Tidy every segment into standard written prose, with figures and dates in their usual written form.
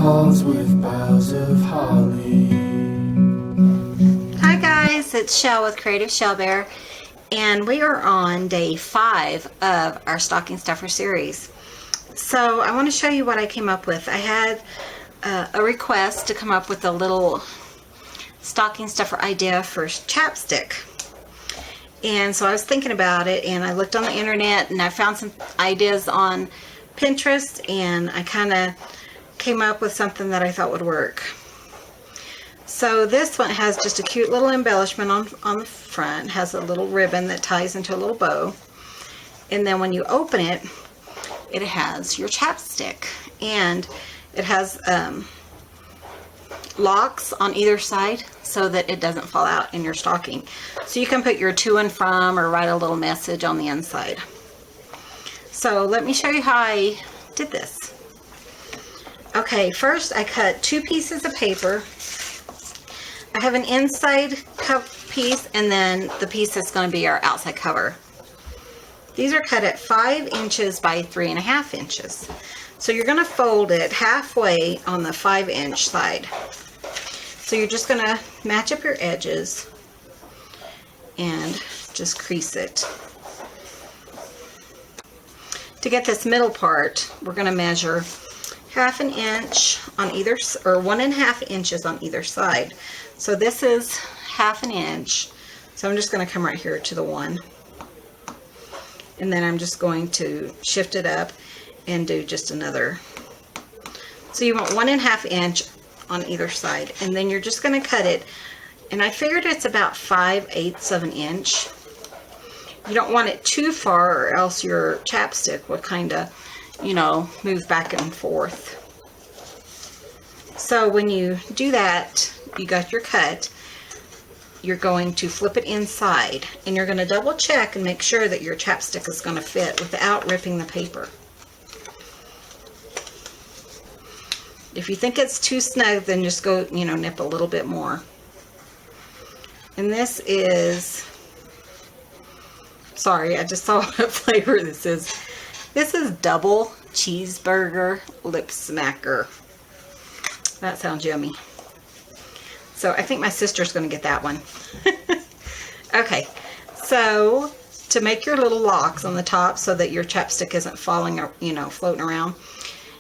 halls with boughs of holly. Hi guys, it's Shell with Creative Shell Bear, and we are on day 5 of our stocking stuffer series. So I want to show you what I came up with. I had a request to come up with a little stocking stuffer idea for chapstick. And so I was thinking about it, and I looked on the internet, and I found some ideas on Pinterest, and I kind of came up with something that I thought would work. So this one has just a cute little embellishment on the front. It has a little ribbon that ties into a little bow. And then when you open it, it has your chapstick. And it has locks on either side so that it doesn't fall out in your stocking. So you can put your to and from or write a little message on the inside. So let me show you how I did this. Okay, first I cut 2 pieces of paper. I have an inside piece and then the piece that's going to be our outside cover. These are cut at 5 inches by 3.5 inches. So you're going to fold it halfway on the 5-inch side. So you're just going to match up your edges and just crease it. To get this middle part, we're going to measure 1/2 inch on either, or 1.5 inches on either side. So this is 1/2 inch. So I'm just going to come right here to the 1. And then I'm just going to shift it up and do just another. So you want 1.5 inch on either side. And then you're just going to cut it. And I figured it's about 5/8 of an inch. You don't want it too far or else your chapstick will kind of, you know, move back and forth. So when you do that, you got your cut, you're going to flip it inside and you're going to double check and make sure that your chapstick is going to fit without ripping the paper. If you think it's too snug, then just go, you know, nip a little bit more. And this is, sorry, I just saw what flavor this is. This is double cheeseburger lip smacker. That sounds yummy. So I think my sister's going to get that one. Okay, so to make your little locks on the top so that your chapstick isn't falling or, you know, floating around,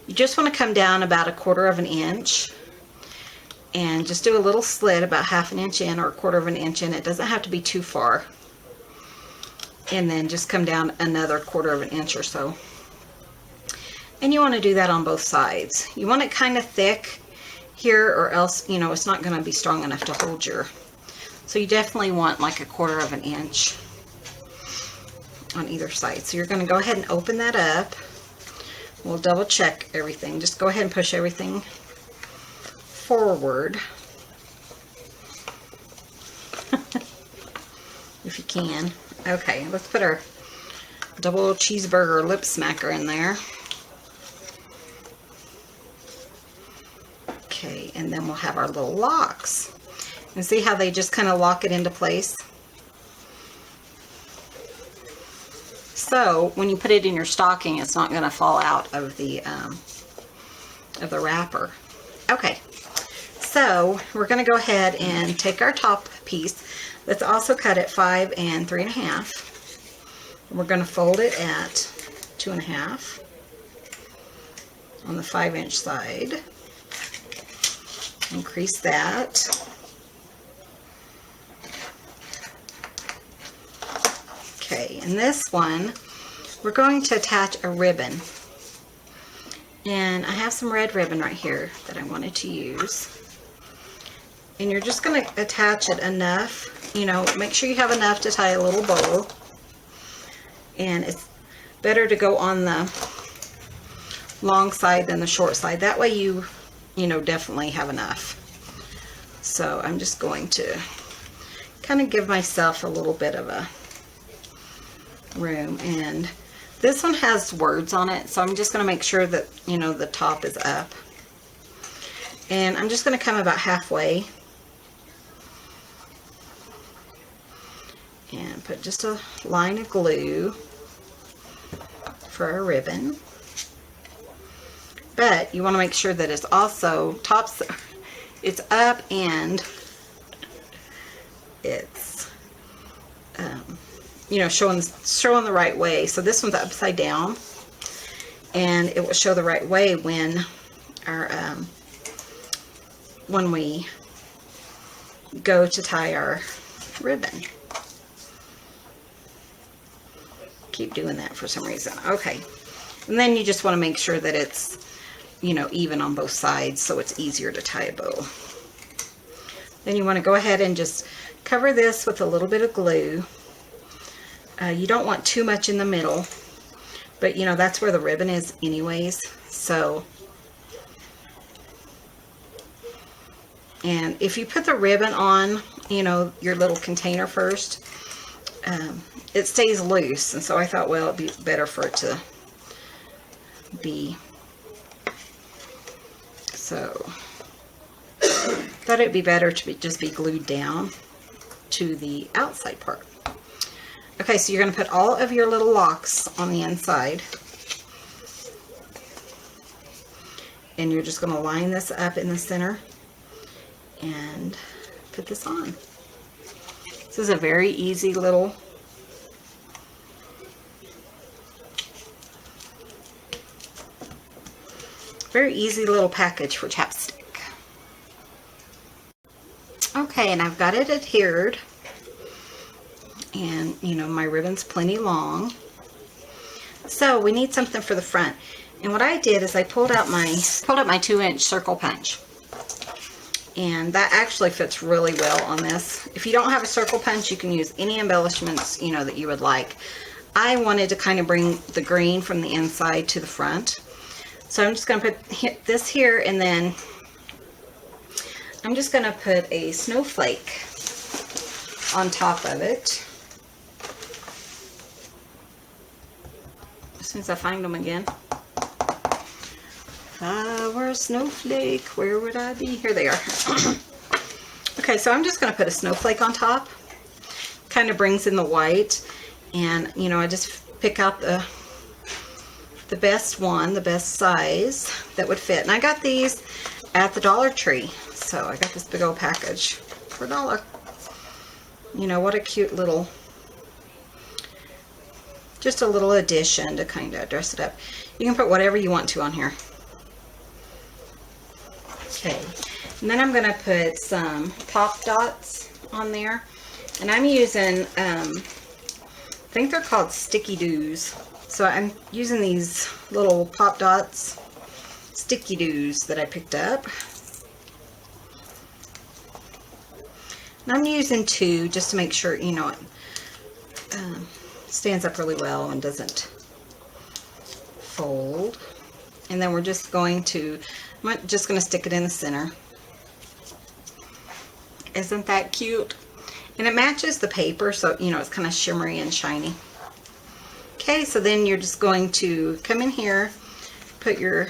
you just want to come down about 1/4 inch and just do a little slit about 1/2 inch in or 1/4 inch in. It doesn't have to be too far. And then just come down another 1/4 inch or so. And you want to do that on both sides. You want it kind of thick here or else, you know, it's not going to be strong enough to hold your. So you definitely want like 1/4 inch on either side. So you're going to go ahead and open that up. We'll double check everything. Just go ahead and push everything forward. If you can. Okay, let's put our double cheeseburger lip smacker in there. Okay, and then we'll have our little locks. And see how they just kind of lock it into place? So when you put it in your stocking, it's not going to fall out of the wrapper. Okay, so we're going to go ahead and take our top piece. That's also cut at 5 and 3.5. We're going to fold it at 2.5 on the 5-inch side. Increase that. Okay, and this one, we're going to attach a ribbon. And I have some red ribbon right here that I wanted to use. And you're just going to attach it enough, you know, make sure you have enough to tie a little bow. And it's better to go on the long side than the short side. That way you know, definitely have enough. So I'm just going to kind of give myself a little bit of a room. And this one has words on it, so I'm just going to make sure that, you know, the top is up. And I'm just going to come about halfway and put just a line of glue for our ribbon. But you want to make sure that it's also it's up and it's, you know, showing the right way. So this one's upside down, and it will show the right way when we go to tie our ribbon. Keep doing that for some reason. Okay, and then you just want to make sure that it's, you know, even on both sides so it's easier to tie a bow. Then you want to go ahead and just cover this with a little bit of glue. You don't want too much in the middle, but you know, that's where the ribbon is anyways. So, and if you put the ribbon on, you know, your little container first, it stays loose, and so I thought, well, it'd be better for it to be, so thought it'd be better to just be glued down to the outside part. Okay, so you're going to put all of your little locks on the inside, and you're just going to line this up in the center and put this on. This is a very easy little package for chapstick. Okay, and I've got it adhered, and you know, my ribbon's plenty long. So we need something for the front, and what I did is I pulled up my 2-inch circle punch, and that actually fits really well on this. If you don't have a circle punch, you can use any embellishments, you know, that you would like. I wanted to kind of bring the green from the inside to the front, so I'm just going to put this here, and then I'm just going to put a snowflake on top of it. As soon as I find them again. If I were a snowflake, where would I be? Here they are. Okay, so I'm just going to put a snowflake on top. Kind of brings in the white, and you know, I just pick out the best one, the best size that would fit. And I got these at the Dollar Tree. So I got this big old package for $1. You know, what a cute little, just a little addition to kind of dress it up. You can put whatever you want to on here. Okay, and then I'm going to put some pop dots on there. And I'm using, I think they're called Sticky Doos. So I'm using these little pop dots, Sticky Doos, that I picked up. And I'm using 2 just to make sure, you know, it stands up really well and doesn't fold. And then we're just going to, I'm just going to stick it in the center. Isn't that cute? And it matches the paper, so, you know, it's kind of shimmery and shiny. Okay, so then you're just going to come in here, put your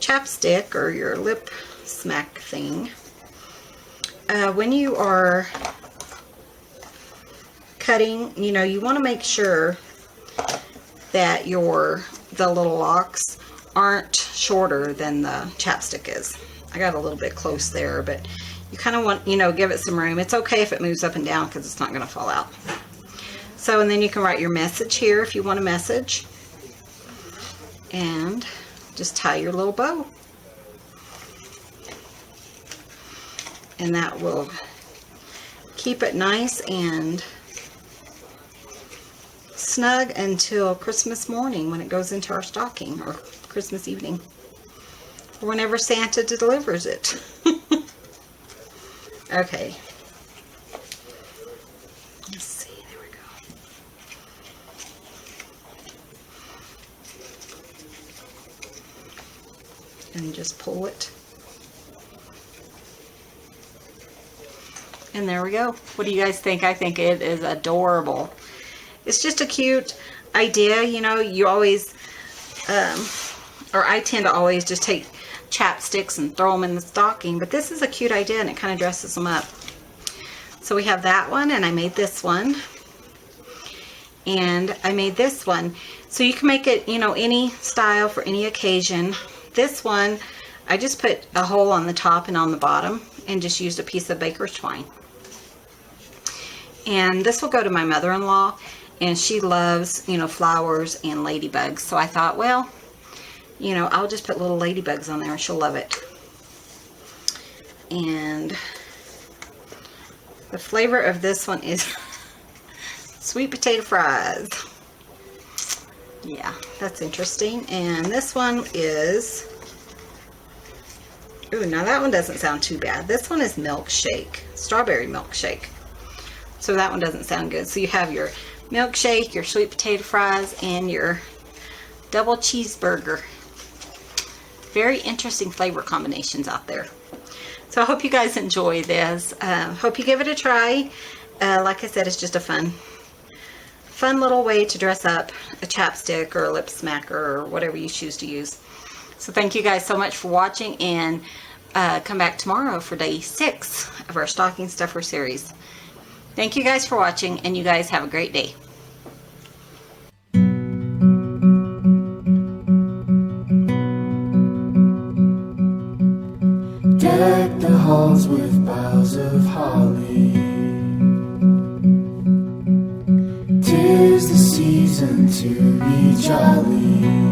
chapstick or your lip smack thing. When you are cutting, you know, you want to make sure that the little locks aren't shorter than the chapstick is. I got a little bit close there, but you kind of want, you know, give it some room. It's okay if it moves up and down because it's not going to fall out. So, and then you can write your message here if you want a message. And just tie your little bow. And that will keep it nice and snug until Christmas morning when it goes into our stocking, or Christmas evening, or whenever Santa delivers it. Okay. Let's see, there we go. And just pull it. And there we go. What do you guys think? I think it is adorable. It's just a cute idea, you know. You always, or I tend to always just take chapsticks and throw them in the stocking, but this is a cute idea and it kind of dresses them up. So we have that one, and I made this one. And I made this one. So you can make it, you know, any style for any occasion. This one, I just put a hole on the top and on the bottom and just used a piece of baker's twine. And this will go to my mother-in-law, and she loves, you know, flowers and ladybugs. So I thought, well, you know, I'll just put little ladybugs on there and she'll love it. And the flavor of this one is sweet potato fries. Yeah, that's interesting. And this one is, ooh, now that one doesn't sound too bad. This one is milkshake, strawberry milkshake. So that one doesn't sound good. So you have your milkshake, your sweet potato fries, and your double cheeseburger. Very interesting flavor combinations out there. So I hope you guys enjoy this. Hope you give it a try. Like I said, it's just a fun little way to dress up a chapstick or a lip smacker or whatever you choose to use. So thank you guys so much for watching, and come back tomorrow for day 6 of our stocking stuffer series. Thank you guys for watching, and you guys have a great day. Deck the halls with boughs of holly. 'Tis the season to be jolly.